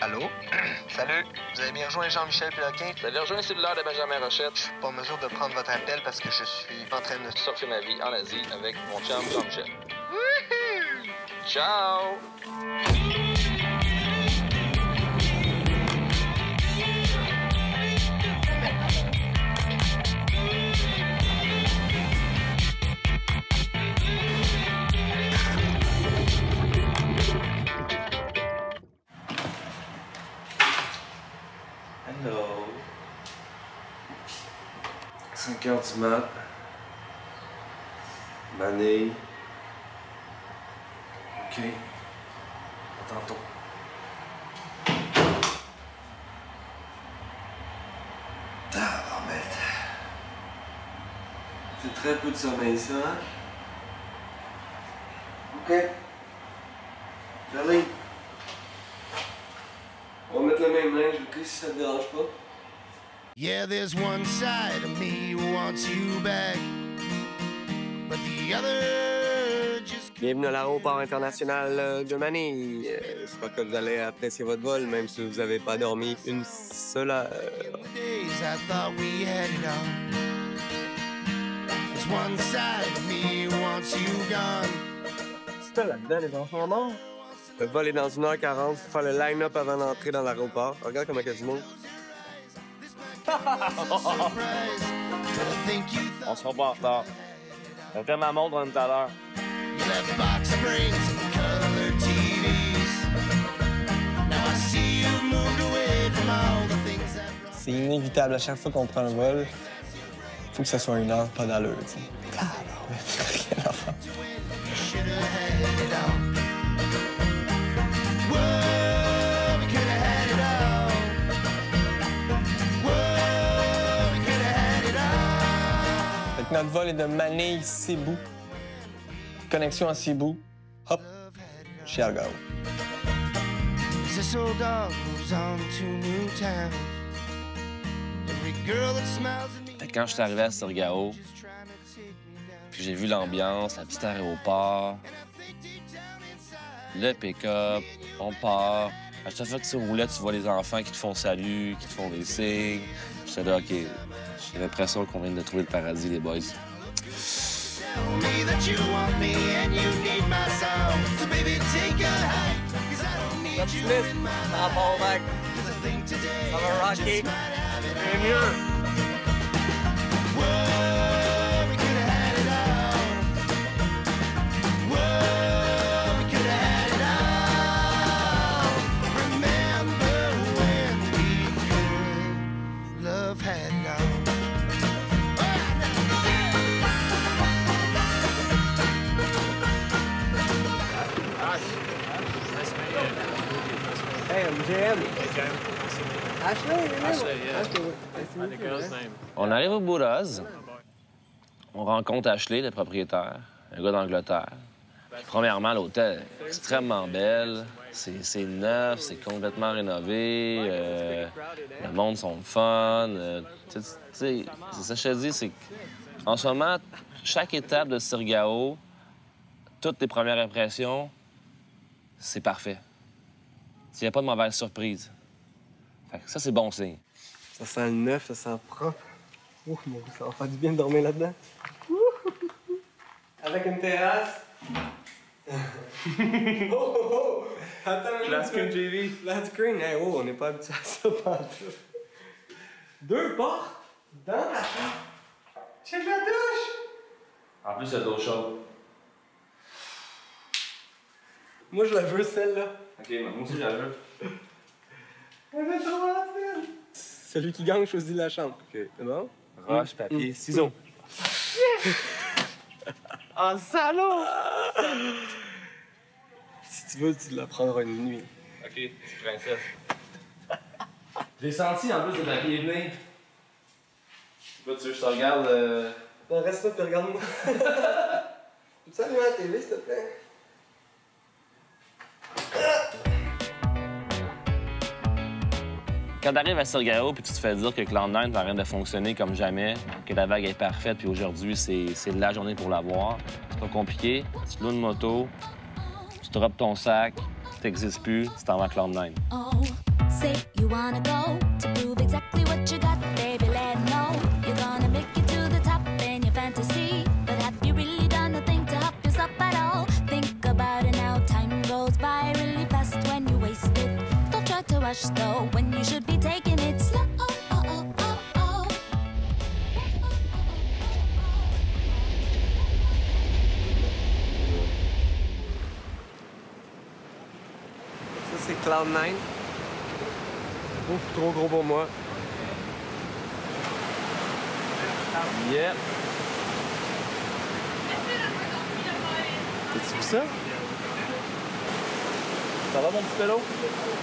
Allô? Salut, vous avez bien rejoint Jean-Michel Péloquin? Vous avez rejoint le cellulaire de Benjamin Rochette. Je suis pas en mesure de prendre votre appel parce que je suis en train de surfer ma vie en Asie avec mon chum Jean-Michel. Ciao! Hello. 5 heures du mat. Mané. OK. À tantôt. Tabarouette. C'est très peu de sommeil, ça, hein? OK. Allez. On va mettre le même linge, OK, si ça te dérange pas. Yeah, there's one side of me who wants you back, but the other just... Bienvenue à l'aéroport international de Manille. J'espère que vous allez apprécier votre vol, même si vous n'avez pas dormi une seule heure. days I thought we had it all. There's one side of me who wants you gone. C'est ça là-dedans, les enfants morts? Le vol est dans 1h40, faut faire le line-up avant d'entrer dans l'aéroport. Regarde comment il y a du monde. On sera pas en retard. On fait ma montre tout à l'heure. You left box springs and color TVs. Now I see you moved away from all the things that brought... C'est inévitable, à chaque fois qu'on prend un vol, faut que ça soit une heure, pas d'allure, tu sais. Tabarouette, quelle affaire. You should have had it all. Whoa, we could have had it all. Whoa, we could have had it all. Fait que notre vol est de Manille-Cebu. Connexion à Cebu. Hop, Chicago. This old dog moves on to new towns. Every girl that smiles at me. Quand je suis arrivé à Surigao, Just trying to take me down. puis j'ai vu l'ambiance, la petite aéroport, le pick-up, on part. À chaque fois que tu roulais, tu vois les enfants qui te font salut, qui te font des signes. J'étais là, OK, j'ai l'impression qu'on vient de trouver le paradis, les boys. Tell me that you want me and you need my sound. So baby, take a hike, 'cause I don't need you in my life. 'Cause I think today I just might have it all. Whoa, we could have had it all. Whoa, we could have had it all. Remember when we could love had it all. Hey, I'm JM. Ashley, yeah. Ashley, And the girl's name? On arrive au Bourraz. On rencontre Ashley, le propriétaire, un gars d'Angleterre. Premièrement, l'hôtel est extrêmement belle. C'est neuf, c'est complètement rénové. Le monde sont fun. Tu sais, c'est ça que je te dis, c'est qu'en ce moment, chaque étape de Surigao, toutes tes premières impressions, c'est parfait. Il n'y a pas de mauvaise surprise. Fait que ça, c'est bon signe. Ça sent le neuf, ça sent propre. Ouh, mon Dieu, ça va faire du bien de dormir là-dedans. Avec une terrasse. Oh, oh, oh! Attends, Flat screen TV. Flat screen, hey, oh, on n'est pas habitué à ça pantoute. 2 portes dans la chambre. Check la douche! En plus, il y a d'autres choses. Moi, je la veux, celle-là. OK, moi aussi, j'en veux. Elle est trop rapide. Celui qui gagne choisit la chambre. OK, c'est bon? Roche, papier, ciseaux. Ah, salaud! Si tu veux, tu la prendras une nuit. OK, petite princesse. J'ai senti en plus de papier venir. Tu veux que je te regarde? Reste là, puis regarde-moi. Peux-tu allumer la télé, s'il te plaît? Quand t'arrives à Surigao puis tu te fais dire que Cloud9 va rien de fonctionner comme jamais, que la vague est parfaite puis aujourd'hui c'est la journée pour l'avoir, c'est pas compliqué. Tu loues une moto, tu droppes ton sac, tu n'existes plus, tu t'en vas à Cloud9. Say you wanna go to prove exactly what you got, baby, let know you're gonna make it to the top in your fantasy. But have you really done a thing to help yourself at all? Think about it now, time goes by really fast when you waste it. Don't try to rush though, when you should be taking it slow. Ça, c'est Cloud9. Ouf, trop gros pour moi. Yep. T'as-tu vu ça? Ça va, mon petit pélo?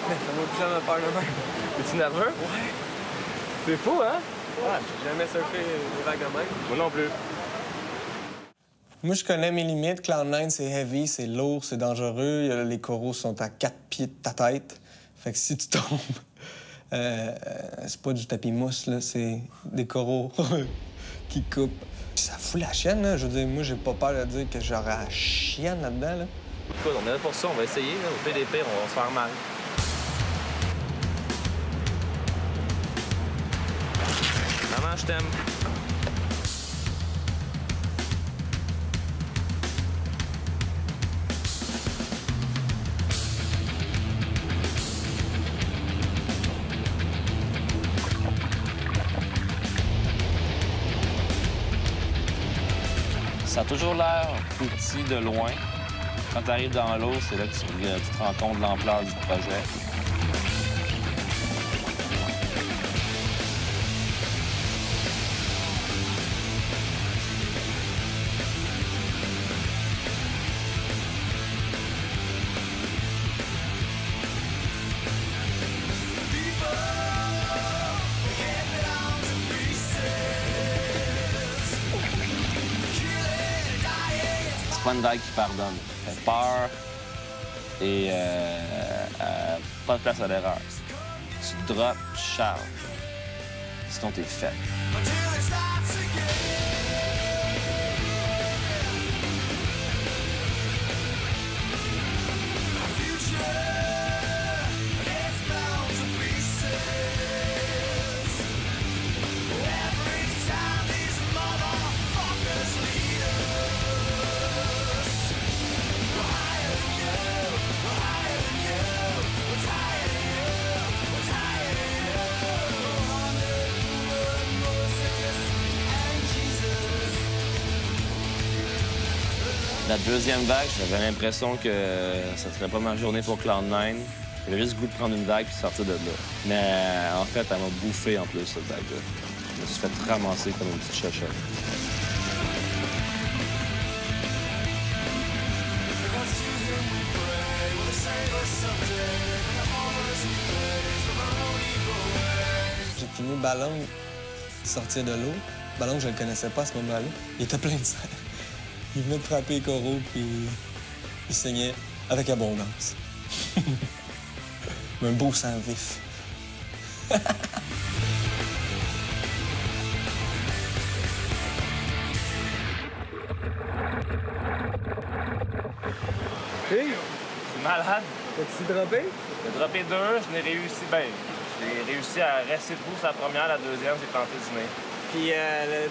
Ça m'a plus jamais peur de même. Es-tu nerveux? Ouais. C'est fou, hein? Ouais, j'ai jamais surfé des vagues de même. Moi non plus. Moi, je connais mes limites. Cloud9, c'est heavy, c'est lourd, c'est dangereux. Les coraux sont à 4 pieds de ta tête. Fait que si tu tombes, c'est pas du tapis mousse, là, c'est des coraux qui coupent. Ça fout la chienne, là. Je veux dire, moi, j'ai pas peur de dire que j'aurai la chienne là-dedans, là. Écoute, on est là pour ça, on va essayer. Là. Au pire des pires, on va se faire mal. Maman, je t'aime. Ça a toujours l'air petit de loin. Quand tu arrives dans l'eau, c'est là que tu te rends compte de l'ampleur du projet. C'est pas une vague qui pardonne. Fait peur et pas de place à l'erreur. Tu drops, tu charges. Sinon, t'es fait. La deuxième vague, j'avais l'impression que ça serait pas ma journée pour Cloud9. J'avais juste le goût de prendre une vague puis sortir de là. Mais en fait, elle m'a bouffé en plus, cette vague-là. Je me suis fait ramasser comme une petite chochotte. J'ai fini Ballon sortir de l'eau. Ballon, je le connaissais pas à ce moment-là. Il était plein de sang. Il venait de frapper les coraux, puis il saignait avec abondance. Un beau sang vif. Hey! C'est malade. T'as-tu droppé? J'ai droppé 2, je n'ai réussi bien. J'ai réussi à rester debout sur la première, la deuxième, j'ai planté du nez. Puis,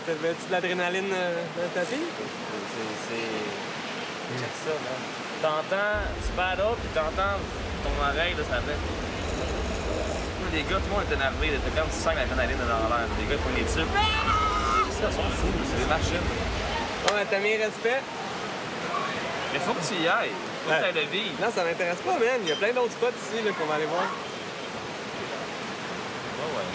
t'avais-tu de l'adrénaline dans le tapis? Check ça, là. T'entends, tu paddles, puis t'entends ton oreille, là, ça fait... Les gars, tout le monde est énervé, t'as comme tu sens que l'adrénaline est dans l'air. Les gars, ils prennent les tubes. Ça, sont fous, c'est des machines. Ouais, t'as mis respect. Mais faut que tu y ailles. Faut que tu ailles le vivre. Non, ça m'intéresse pas, man. Il y a plein d'autres spots ici là, qu'on va aller voir. Ouais, ouais.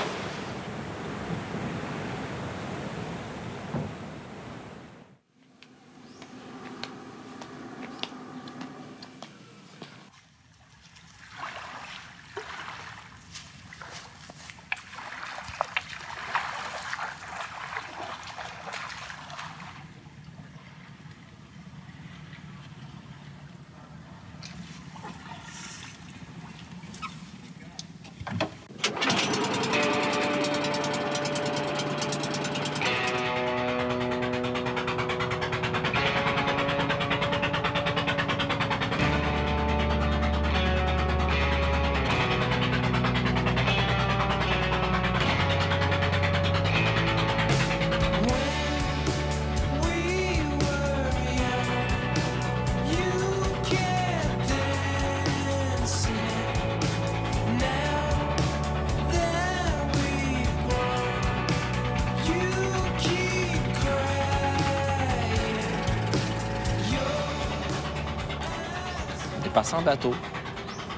parti en bateau,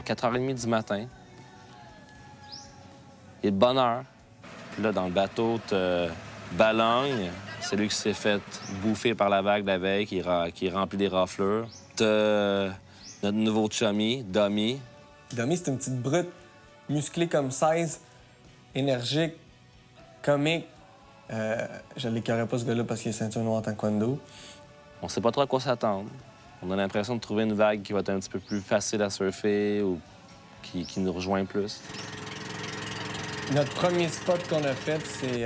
4h30 du matin. Il est de bonne heure. Puis là, dans le bateau, t'as Balogne, c'est lui qui s'est fait bouffer par la vague la veille, qui est rempli des raflures. T'as notre nouveau chummy, Domi. Domi, c'est une petite brute, musclée comme 16, énergique, comique. Je l'écœurais pas, ce gars-là, parce qu'il est ceinture noire en taekwondo. On sait pas trop à quoi s'attendre. On a l'impression de trouver une vague qui va être un petit peu plus facile à surfer ou qui nous rejoint plus. Notre premier spot qu'on a fait, c'est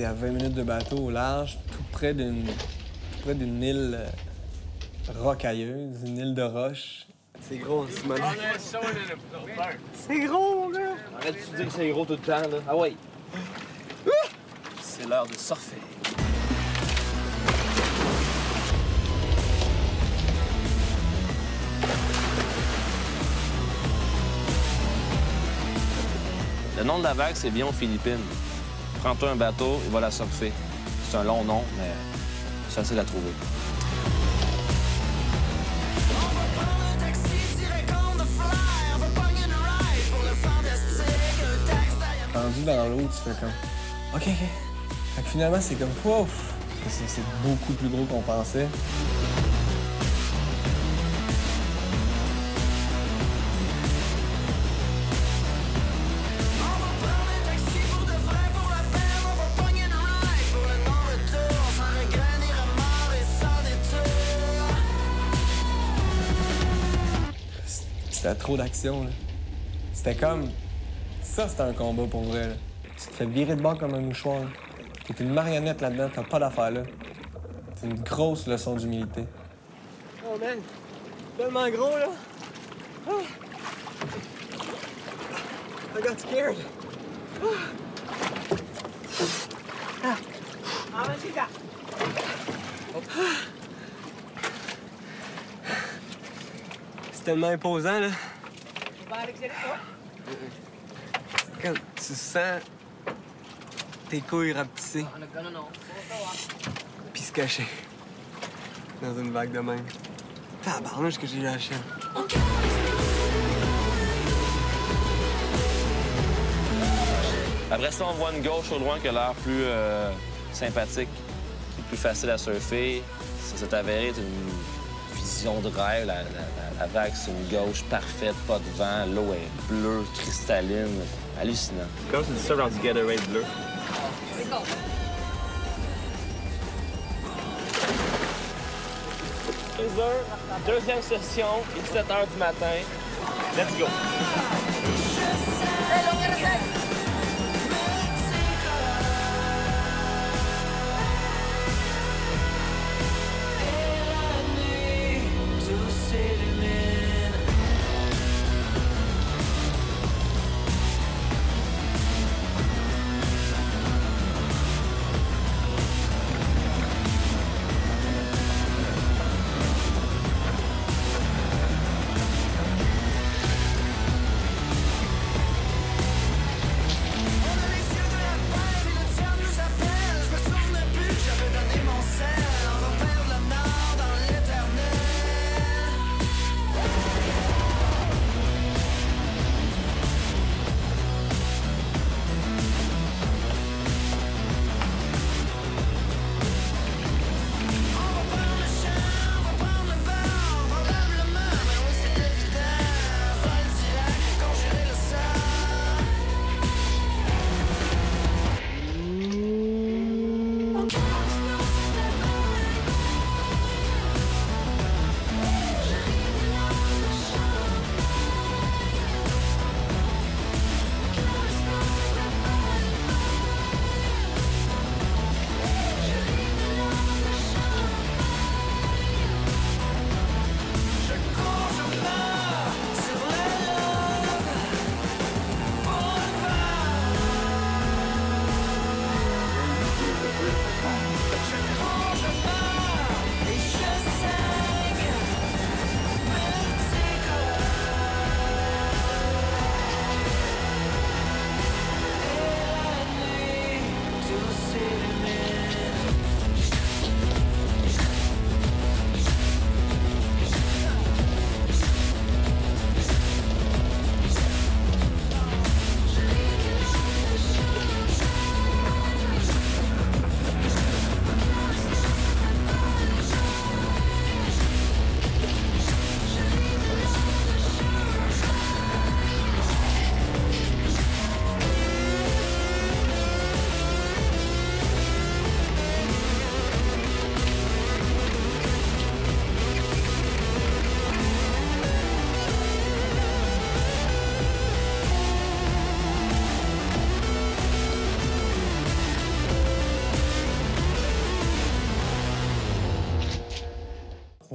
à 20 minutes de bateau au large, tout près d'une île rocailleuse, une île de roche. C'est gros, Simon. C'est gros, là! Arrête de dire que c'est gros tout le temps, là. Ah ouais! C'est l'heure de surfer. Le nom de la vague, c'est Viens aux Philippines. Prends-toi un bateau et va la surfer. C'est un long nom, mais c'est facile à trouver. Rendu dans l'eau, tu fais comme... OK. Fait que finalement, c'est comme... Wow! C'est beaucoup plus gros qu'on pensait. C'était trop d'action, là. C'était comme... Ça, c'était un combat pour vrai, là. Tu te fais virer de bord comme un mouchoir, là. T'es une marionnette là-dedans, t'as pas d'affaire là. C'est une grosse leçon d'humilité. Oh, man! Tellement gros, là! Oh. I got scared! C'est tellement imposant, là. Quand tu sens tes couilles rapetisser, puis se cacher dans une vague de même. Tabarnouche que j'ai la chaîne. Après ça, on voit une gauche au loin qui a l'air plus sympathique, qui est plus facile à surfer. Ça s'est avéré être une vision de rêve. La vague, c'est une gauche parfaite, pas de vent. L'eau est bleue, cristalline. Hallucinant. Comme c'est du surf dans du Gatorade bleu. Deuxième session, il est 7 h du matin. Let's go!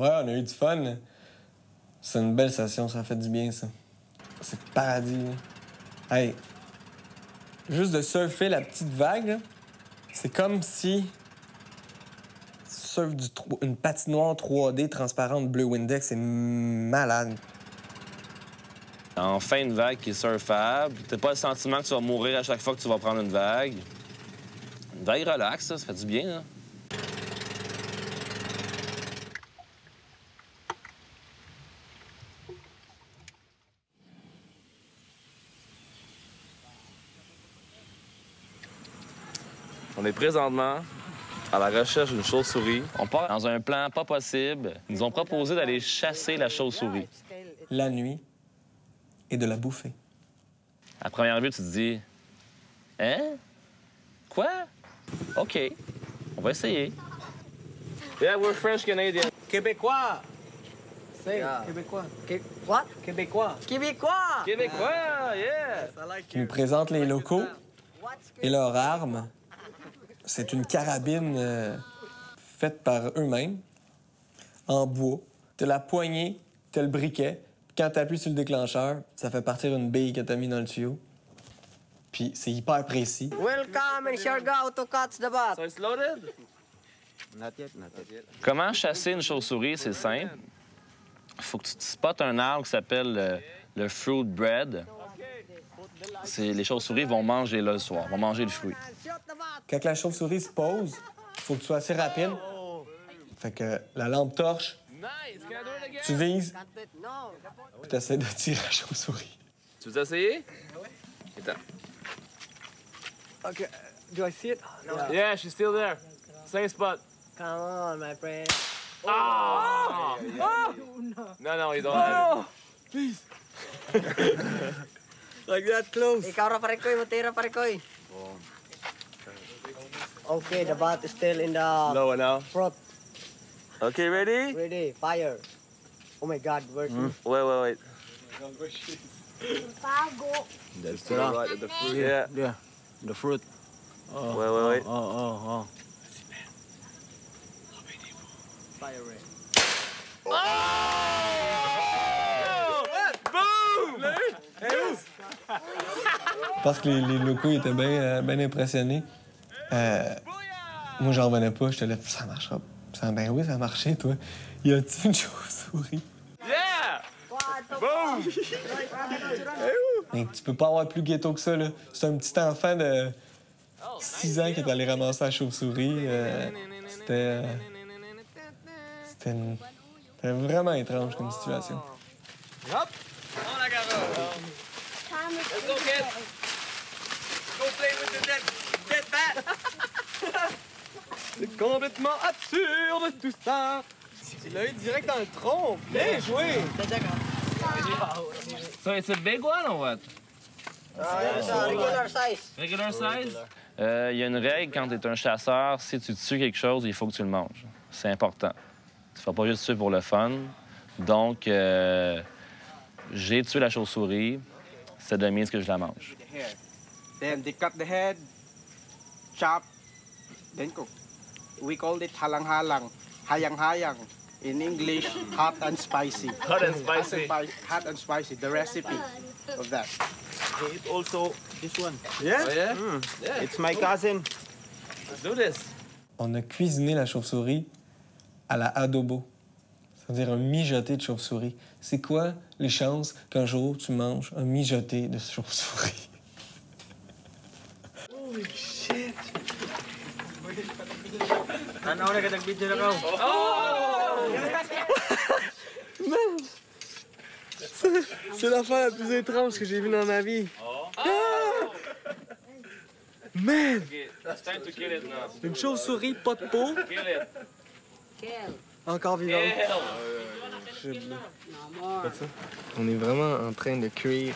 Ouais, on a eu du fun. C'est une belle session, ça fait du bien, ça. C'est paradis, là. Hey, juste de surfer la petite vague, là, c'est comme si tu surfes une patinoire 3D transparente bleu Windex. C'est malade. Enfin, une vague qui est surfable. T'as pas le sentiment que tu vas mourir à chaque fois que tu vas prendre une vague. Une vague relax, ça fait du bien, là. On est présentement à la recherche d'une chauve-souris. On part dans un plan pas possible. Ils nous ont proposé d'aller chasser la chauve-souris. La nuit et de la bouffer. À première vue, tu te dis... Hein? Quoi? OK. On va essayer. Yeah, we're French-Canadian. Québécois! Say, Yeah. Québécois. What? Québécois. Québécois! Québécois, yeah! Qui nous présente les locaux et leurs armes. C'est une carabine faite par eux-mêmes, en bois. T'as la poignée, t'as le briquet. Quand t'appuies sur le déclencheur, ça fait partir une bille que t'as mis dans le tuyau. Puis c'est hyper précis. Welcome and shall go to catch the bat. So it's loaded? Not yet, not yet. Comment chasser une chauve-souris? C'est simple. Faut que tu spottes un arbre qui s'appelle le fruit bread. Les chauves-souris vont manger là le soir, vont manger le fruit. Quand la chauve-souris se pose, il faut que tu sois assez rapide. Fait que la lampe torche, tu vises, puis tu essaies de tirer la chauve-souris. Tu veux essayer? Attends. Okay, do I see it? No. Yeah, she's still there. Same spot. Come on, my friend. Oh! No, you don't have Please. Like that close. Ikaw ra pare koy, matira pare koy. Okay, the bat is still in the Lower now. front. Okay, ready? Ready, fire. Oh my God, where's Wait. That's still right at the fruit. Yeah. Yeah, the fruit. Wait. Oh. fire red? Je pense que les locaux étaient bien impressionnés. Moi, j'en revenais pas. J'étais là, ça marchera. Ben oui, ça a marché, toi. Y a-t-il une chauve-souris? Yeah! Boom! Mais tu peux pas avoir plus ghetto que ça, là. C'est un petit enfant de 6 ans qui est allé ramasser la chauve-souris. C'était vraiment étrange comme situation. Hop! On la garde. Let's go, kid. Go play with the dead bat. C'est complètement absurde tout ça. Il l'a eu direct dans le tronc. Bien joué. So it's a big one or what? It's a regular size. Regular size? Il y a une règle quand tu es un chasseur, si tu tues quelque chose, il faut que tu le manges. C'est important. Tu ne fais pas juste tuer pour le fun. Donc, j'ai tué la chauve-souris. C'est de mise que je la mange. Then they cut the head, chop, then cook. We call it halang-halang, hayang-hayang. In English, hot and spicy. Hot and spicy. Hot and spicy, the recipe of that. It also this one. Yeah? Oh, yeah? Yeah. It's my cousin. Let's do this. On a cuisiné la chauve-souris à la adobo. C'est-à-dire un mijoté de chauve-souris. C'est quoi les chances qu'un jour tu manges un mijoté de chauve-souris? Holy shit. Ano na nag-video na ka? C'est l'affaire la plus étrange que j'ai vue dans ma vie. Man! It's time to kill it now. Une chauve-souris, pas de peau, Kill it. encore vivante. On est vraiment en train de cuire.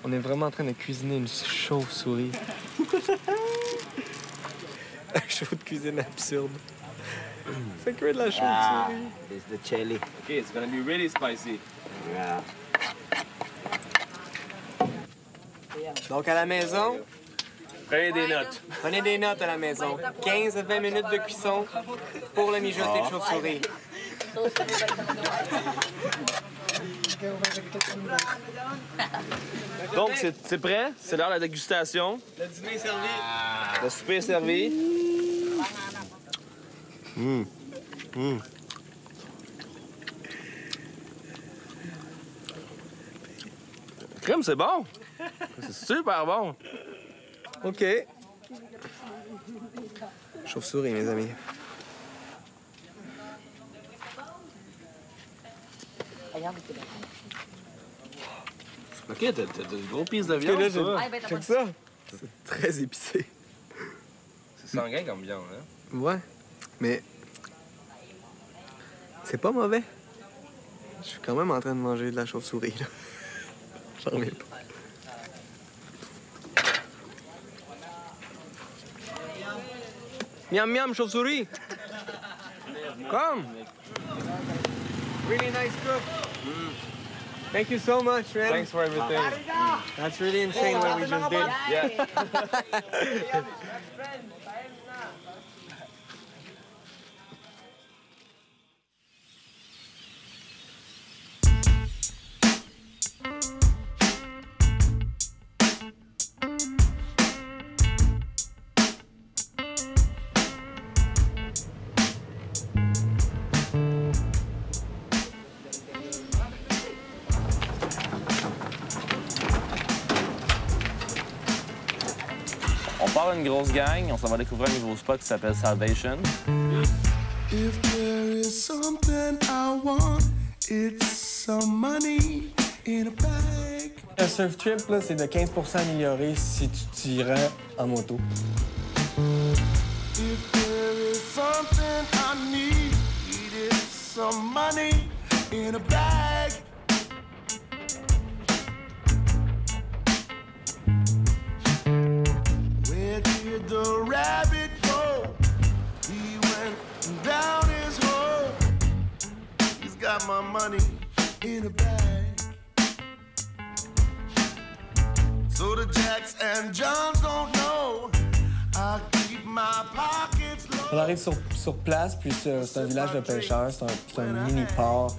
On est vraiment en train de cuisiner une chauve-souris. Un show de cuisine absurde. Fait cuire de la chauve-souris. It's the chili. Okay, it's gonna be really spicy. Yeah. Donc à la maison, Prenez des notes. prenez des notes à la maison. 15 à 20 minutes de cuisson pour le mijoté de chauve-souris. Donc, c'est prêt. C'est l'heure de la dégustation. Le dîner est servi. Le souper est servi. Crème, c'est bon. C'est super bon. OK. Chauve-souris, mes amis. OK, t'as de gros pièces de viande, ça. Check ça. C'est très épicé. C'est sanguin comme viande, hein? Ouais, mais c'est pas mauvais. Je suis quand même en train de manger de la chauve-souris, là. J'en reviens pas. Miam miam, chauve-souris! Come! Really nice cook. Thank you so much, man. Thanks for everything. That's really insane what we just did. Yeah. On part d'une grosse gang, on s'en va découvrir un nouveau spot qui s'appelle Salvation. If there is something I want, it's some money in a bag. Un surf trip, là, c'est de 15% amélioré si tu t'y rends en moto. If there is something I need, it's some money in a bag. Where did the rabbit go? He went down his hole. He's got my money in a bag. So the Jacks and Johns don't know. I keep my pockets low. On arrive sur place, puis c'est un village de pêcheurs, c'est un mini-port.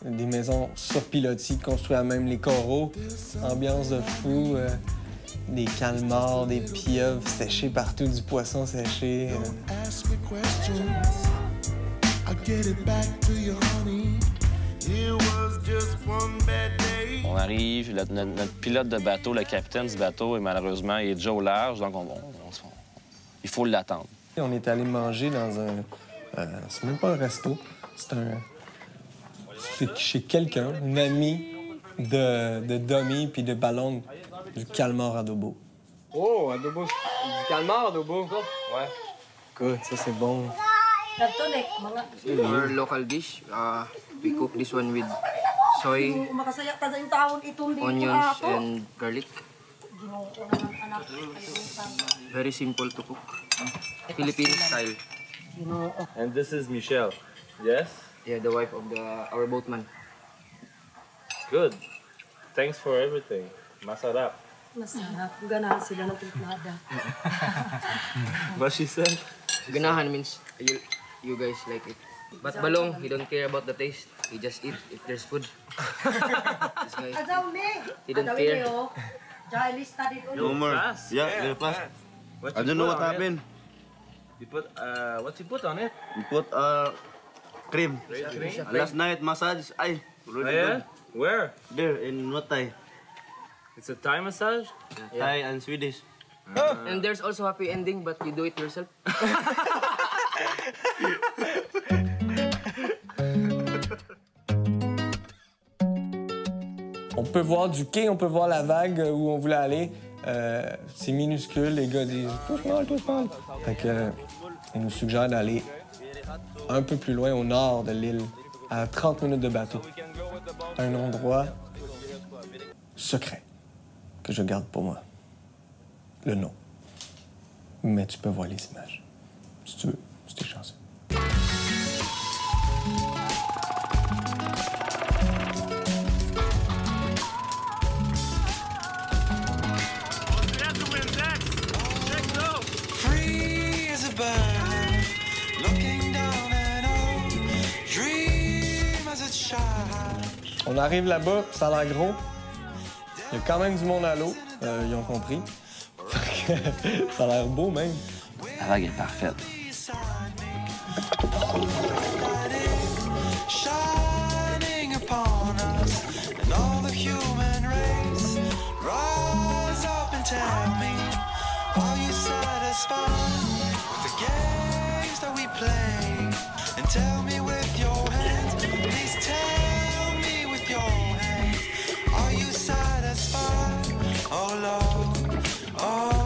Des maisons sur pilotis, construites à même les coraux. Ambiance de fou, des calmars, des pieuvres séchés partout, du poisson séché. Ask me questions. I get it back to you, honey. It was just one bad day. On arrive, notre pilote de bateau, le capitaine du bateau, est malheureusement, il est déjà au large, donc il faut l'attendre. On est allé manger dans un... c'est même pas un resto, c'est chez quelqu'un, une amie de Domi puis de Ballon, du calmar adobo. Oh, adobo. Du calmar, adobo. Ouais. Good, ça c'est bon. Our local dish, we cook this one with soy, onions, and garlic. Very simple to cook. Philippine style. And this is Michelle. Yes? Yeah, the wife of our boatman. Good. Thanks for everything. Masarap. Masarap. Ganahan sila ng templada. What she said? Ganahan means you guys like it. But Balong, he don't care about the taste. He just eat if there's food. This guy, he don't care. No more. Yeah, they're fast. I don't know what happened. You put, what you put on it? We put cream. Last night massage. Ay, already done. Where? There in Notay. It's a Thai massage? Thai and Swedish. And there's also happy ending, but you do it yourself. On peut voir du quai, on peut voir la vague où on voulait aller. C'est minuscule, les gars disent « touche mal, touche mal ». Fait que, ils nous suggèrent d'aller un peu plus loin au nord de l'île, à 30 minutes de bateau. Un endroit secret que je garde pour moi. Le nom. Mais tu peux voir les images, si tu veux, si t'es chanceux. Free as a bird, looking down an old dream. arrive là-bas, ça a l'air gros. Il y a quand même du monde à l'eau, ils ont compris. Ça a l'air beau, même. La vague est parfaite. Shining upon us and all the human race. Rise up and tell me, are you satisfied with the games that we play? And tell me with your hands, please tell me with your hands, are you satisfied? Oh Lord, oh.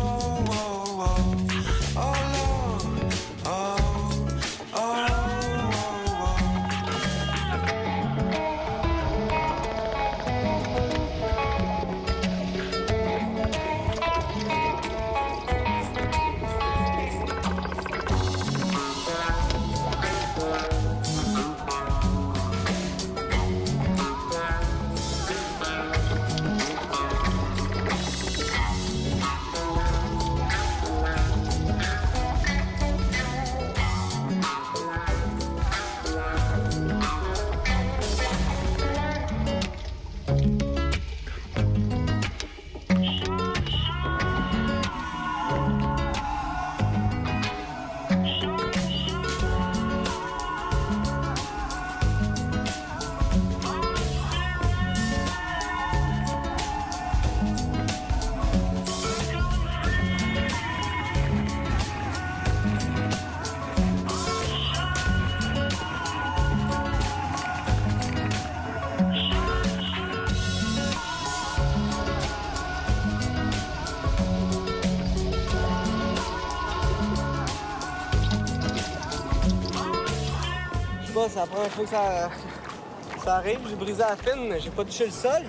C'est la première fois que ça arrive. J'ai brisé la fine, j'ai pas touché le sol.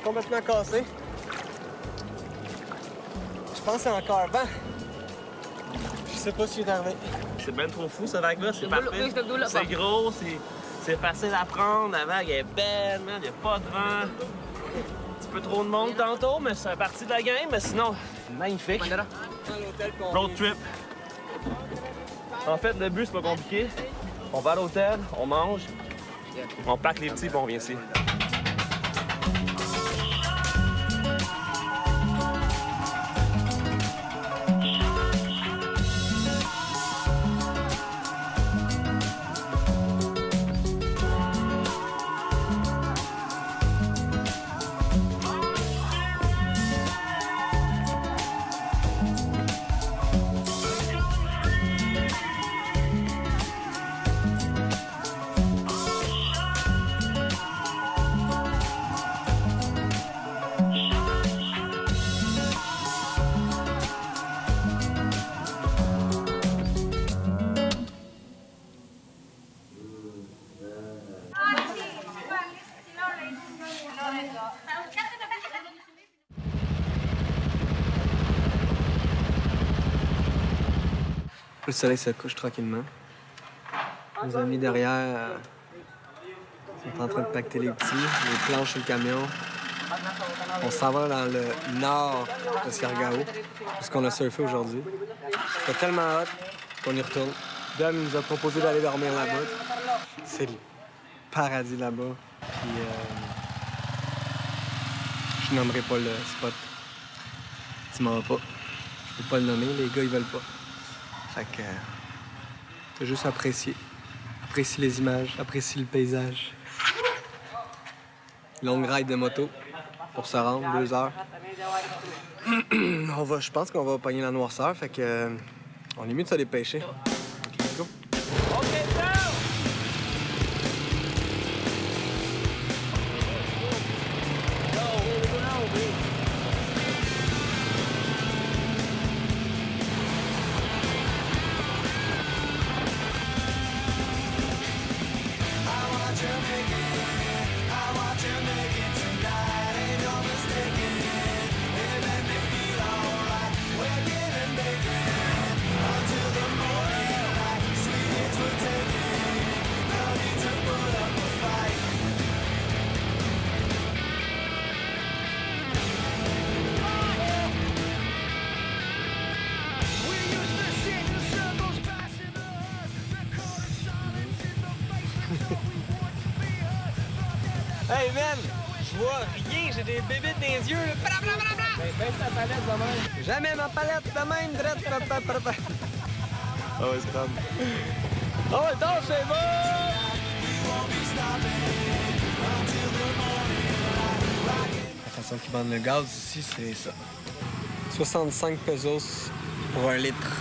Complètement cassé. Je pense que c'est encore vent. Je sais pas ce qui est arrivé. C'est bien trop fou, cette vague-là. C'est parfait. C'est gros, c'est facile à prendre. La vague est belle, man. Il n'y a pas de vent. Un petit peu trop de monde tantôt, mais c'est partie de la game. Mais sinon, magnifique. Road trip. En fait, le but, c'est pas compliqué. On va à l'hôtel, on mange, on pack les petits et on vient ici. Le soleil se couche tranquillement. Nos amis derrière sont en train de pacter les petits, les planches sur le camion. On s'en va dans le nord de Siargao, parce qu'on a surfé aujourd'hui. C'était tellement hot qu'on y retourne. Dom nous a proposé d'aller dormir là-bas. C'est le paradis là-bas. Puis je nommerai pas le spot. Tu m'en vas pas. Je peux pas le nommer, les gars ils veulent pas. Fait que t'as juste apprécier. Apprécie les images, apprécie le paysage. Longue ride de moto pour se rendre, 2 heures. Je pense qu'on va pogner la noirceur, fait que on est mieux de se dépêcher. Let's go. Until the morning. Hey man, je vois rien, j'ai des bébites dans les yeux. Blablabla. Ben, baisse ta palette de même. Jamais ma palette de même, drette. Ah ouais, c'est grave. Oh, le temps, c'est bon! La façon qu'ils vendent le gaz ici, c'est ça. 65 pesos pour 1 litre.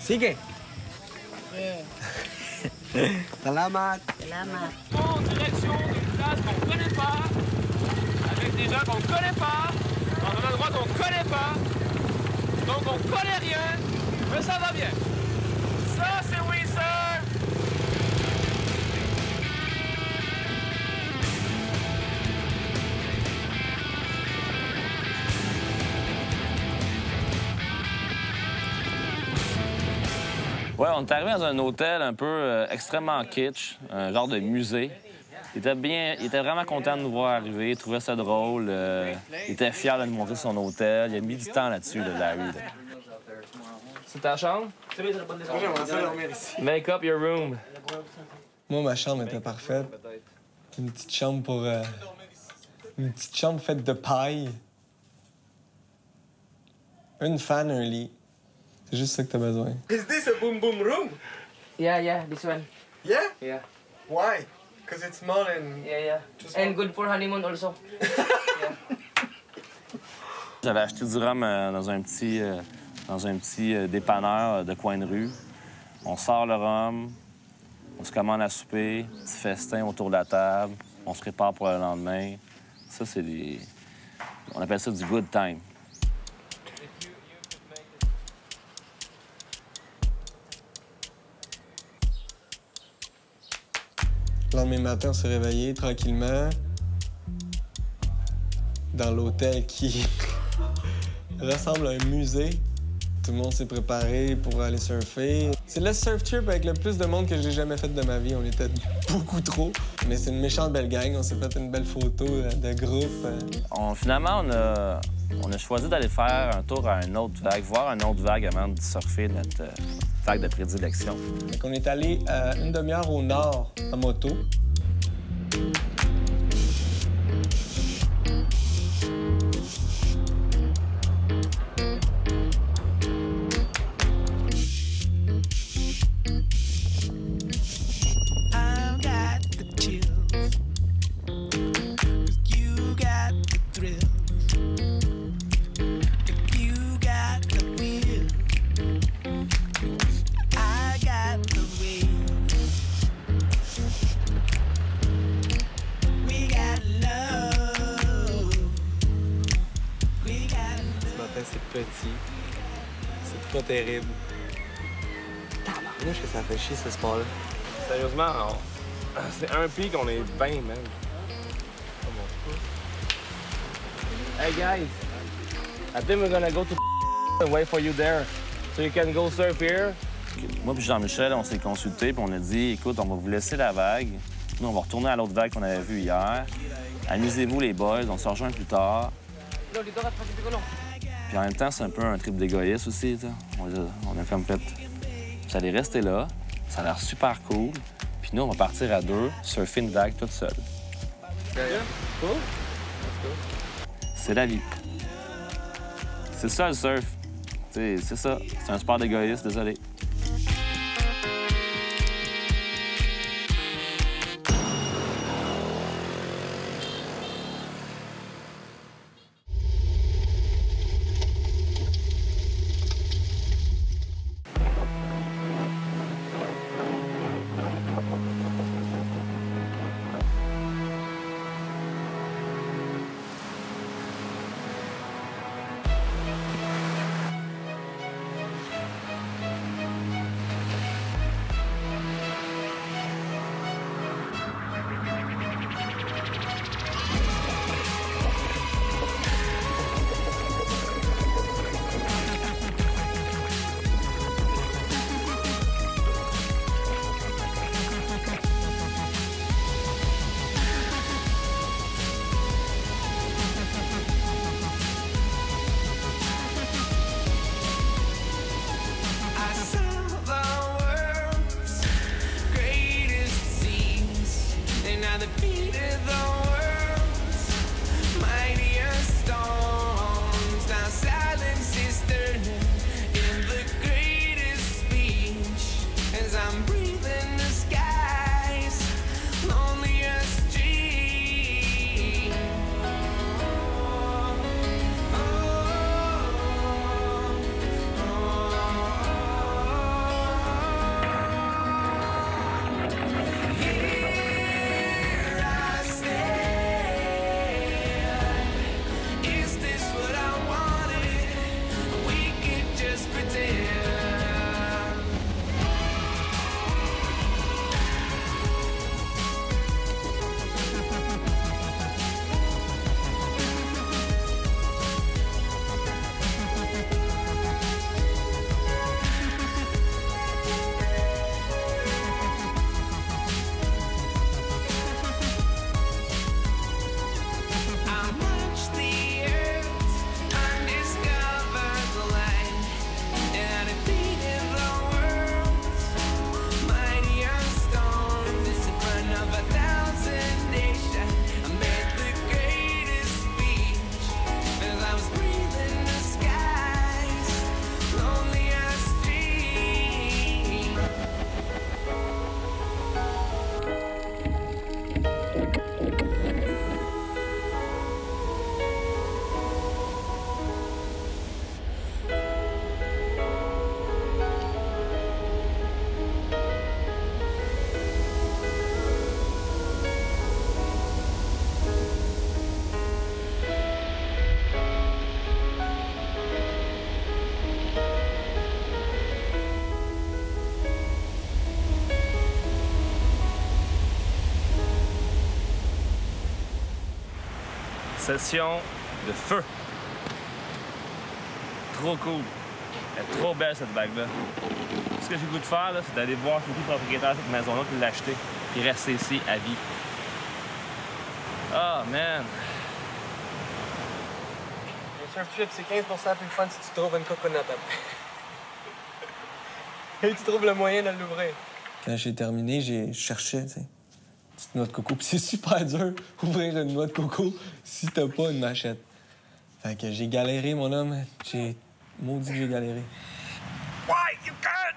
Sige! Salamat! Salamat. En direction d'une place qu'on connaît pas, avec des gens qu'on connaît pas, dans un endroit qu'on connaît pas, donc on connaît rien, mais ça va bien. Ça, c'est Whistler! Ouais, on est arrivé dans un hôtel un peu extrêmement kitsch, un genre de musée. Il était vraiment content de nous voir arriver, il trouvait ça drôle. Il était fier de nous montrer son hôtel. Il a mis du temps là-dessus, Larry. Là. C'est ta chambre? J'aimerais ça dormir ici. Make up your room. Moi, ma chambre était parfaite. Une petite chambre pour... une petite chambre faite de paille. Une fan, un lit. C'est juste ça que t'as besoin. Is this a boom boom room? Yeah, this one. Yeah? Yeah. Why? Because it's small and... Yeah. And good for honeymoon also. J'avais acheté du rhum dans un petit dépanneur de coin de rue. On sort le rhum, on se commande à souper, petit festin autour de la table, on se prépare pour le lendemain. Ça, c'est des... On appelle ça du good time. Le lendemain matin, on s'est réveillé tranquillement dans l'hôtel qui ressemble à un musée. Tout le monde s'est préparé pour aller surfer. C'est le surf trip avec le plus de monde que j'ai jamais fait de ma vie. On était beaucoup trop. Mais c'est une méchante belle gang. On s'est fait une belle photo de groupe. Finalement, on a choisi d'aller faire un tour à une autre vague, voir une autre vague avant de surfer notre vague de prédilection. Donc, on est allé une demi-heure au nord en moto. C'est petit. C'est pas terrible. Tabarnouche que ça fait chier ce sport-là. Sérieusement, c'est un pic, on est bien, man. Hey guys, I think we're gonna go to and wait for you there, so you can go surf here. Moi puis Jean-Michel, on s'est consultés puis on a dit, écoute, on va vous laisser la vague. Nous, on va retourner à l'autre vague qu'on avait vue hier. Amusez-vous les boys, on se rejoint plus tard. Puis en même temps, c'est un peu un trip d'égoïste aussi. T'sais. On a comme fait... Vous allez rester là, ça a l'air super cool. Puis nous, on va partir à deux, surfer une vague toute seule. C'est la vie. C'est ça le surf. C'est ça. C'est un sport d'égoïste, désolé. Session de feu. Trop cool. Elle est trop belle, cette bague-là. Ce que j'ai le goût de faire, c'est d'aller voir surtout le propriétaire de cette maison-là qui l'a acheté, puis rester ici à vie. Ah, man! Un surf trip, c'est 15% plus fun si tu trouves une coconut après. Et tu trouves le moyen de l'ouvrir. Quand j'ai terminé, je cherchais, tu sais, une petite noix de coco. Puis c'est super dur ouvrir une noix de coco si t'as pas une machette. Fait que j'ai galéré, mon homme. J'ai maudit que j'ai galéré. Why you can't?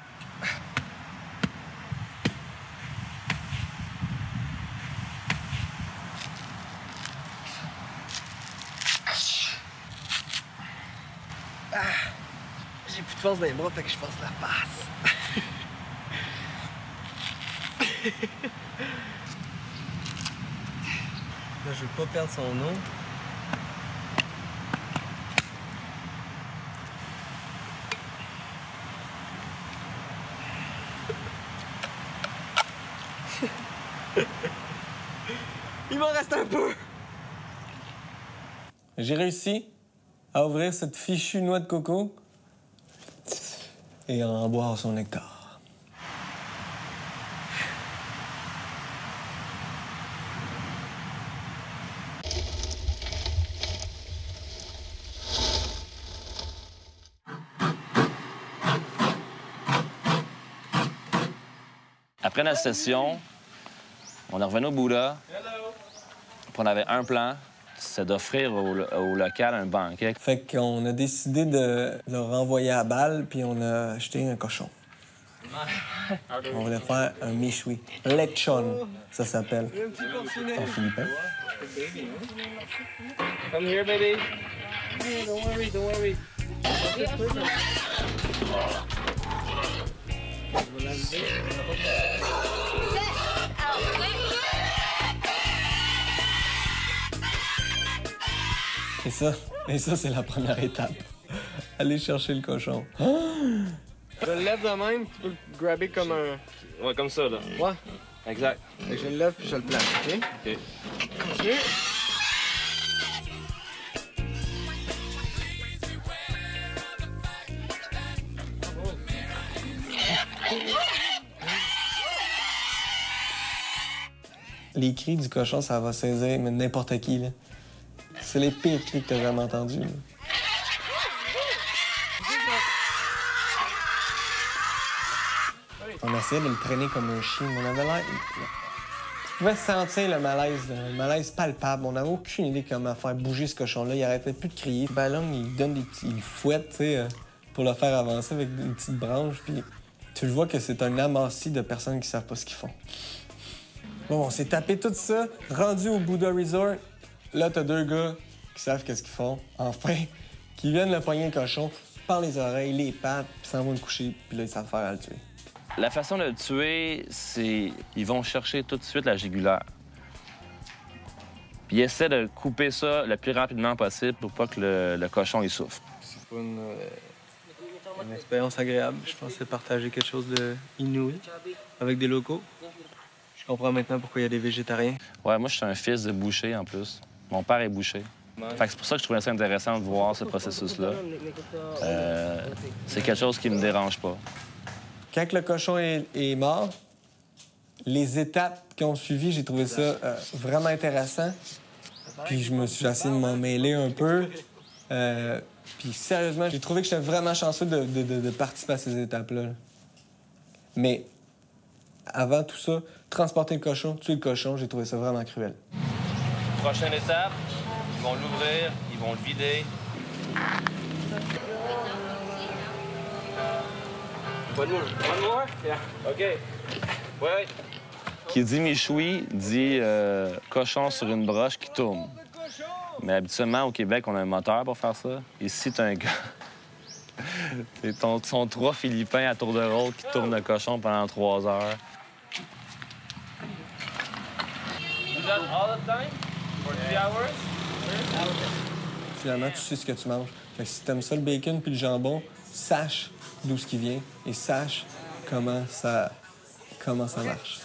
J'ai plus de force dans les bras, fait que je force la face. Là, je veux pas perdre son eau. Il m'en reste un peu. J'ai réussi à ouvrir cette fichue noix de coco et à en boire son nectar. Après notre session, on est revenu au Bouddha. Puis on avait un plan, c'est d'offrir au local un banquet. Fait qu'on a décidé de le renvoyer à balle, puis on a acheté un cochon. On voulait faire un méchoui. Lechon, ça s'appelle en philippin. Come here, baby. Don't worry, don't worry. Et ça, c'est la première étape. Aller chercher le cochon. Je le lève de même, tu peux le grabber comme un... Ouais, comme ça, là. Ouais. Exact. Fait que je le lève puis je le place, OK? OK. Continue. Les cris du cochon, ça va saisir mais n'importe qui, là. C'est les pires cris que t'as jamais entendus, là. On essayait de le traîner comme un chien, mais on avait l'air... Tu pouvais sentir le malaise palpable. On n'avait aucune idée comment faire bouger ce cochon-là. Il arrêtait plus de crier. Le ballon, il donne des petits... Il fouette, tu sais, pour le faire avancer avec une petite branche. Puis tu le vois que c'est un amassis de personnes qui savent pas ce qu'ils font. Bon, on s'est tapé tout ça, rendu au Buddha Resort. Là, t'as deux gars qui savent qu'est-ce qu'ils font, enfin, qui viennent le pogner le cochon par les oreilles, les pattes, puis s'en vont le coucher, puis là, ils savent faire à le tuer. La façon de le tuer, c'est... Ils vont chercher tout de suite la jugulaire. Puis ils essaient de couper ça le plus rapidement possible pour pas que le cochon il souffre. C'est pas une expérience agréable. Je pensais partager quelque chose d'inouï avec des locaux. Je comprends maintenant pourquoi il y a des végétariens. Ouais, moi, je suis un fils de boucher, en plus. Mon père est boucher. Fait que c'est pour ça que je trouvais ça intéressant de voir ce processus-là. C'est quelque chose qui me dérange pas. Quand le cochon est mort, les étapes qui ont suivi, j'ai trouvé ça vraiment intéressant. Puis j'ai essayé de m'en mêler un peu. Puis sérieusement, j'ai trouvé que j'étais vraiment chanceux de participer à ces étapes-là. Mais avant tout ça, transporter le cochon, tuer le cochon, j'ai trouvé ça vraiment cruel. Prochaine étape, ils vont l'ouvrir, ils vont le vider. One more? Yeah. OK. Ouais. Qui dit méchoui dit cochon sur une broche qui tourne. Mais habituellement, au Québec, on a un moteur pour faire ça. Ici, t'as un gars... sont trois Philippins à tour de rôle qui tournent le cochon pendant 3 heures. Finalement, tu sais ce que tu manges. Fait que si t'aimes ça, le bacon puis le jambon, sache d'où ce qui vient et sache comment ça marche.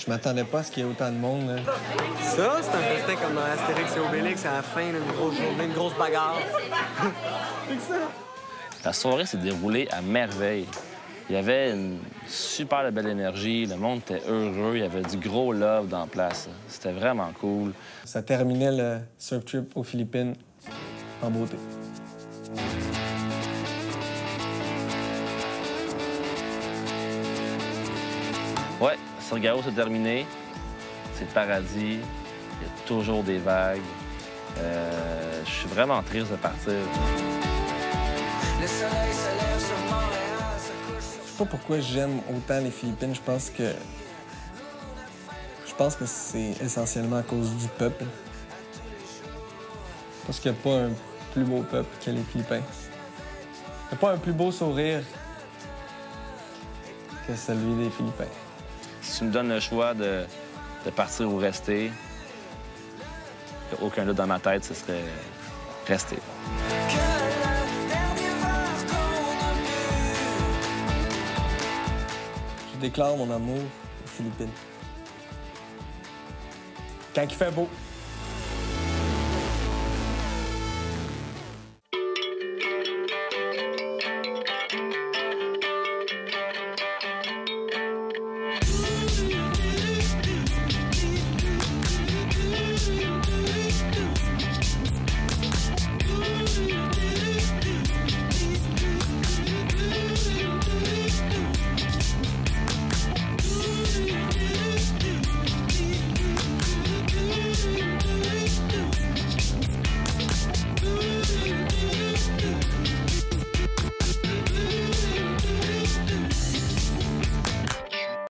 Je m'attendais pas à ce qu'il y ait autant de monde. Là. Ça, c'est un festin comme dans Astérix et Obélix à la fin, là, une grosse journée, une grosse bagarre. C'est ça. La soirée s'est déroulée à merveille. Il y avait une super belle énergie, le monde était heureux, il y avait du gros love dans la place. C'était vraiment cool. Ça terminait le surf trip aux Philippines en beauté. Ouais, Surigao, c'est terminé. C'est le paradis. Il y a toujours des vagues. Je suis vraiment triste de partir. Le soleil se lève sur Montréal, se couche sur... Je sais pas pourquoi j'aime autant les Philippines. Je pense que c'est essentiellement à cause du peuple. Parce qu'il n'y a pas un plus beau peuple que les Philippins. Il n'y a pas un plus beau sourire que celui des Philippins. Si tu me donnes le choix de partir ou rester, il n'y a aucun doute dans ma tête, ce serait rester. Je déclare mon amour aux Philippines. Quand il fait beau.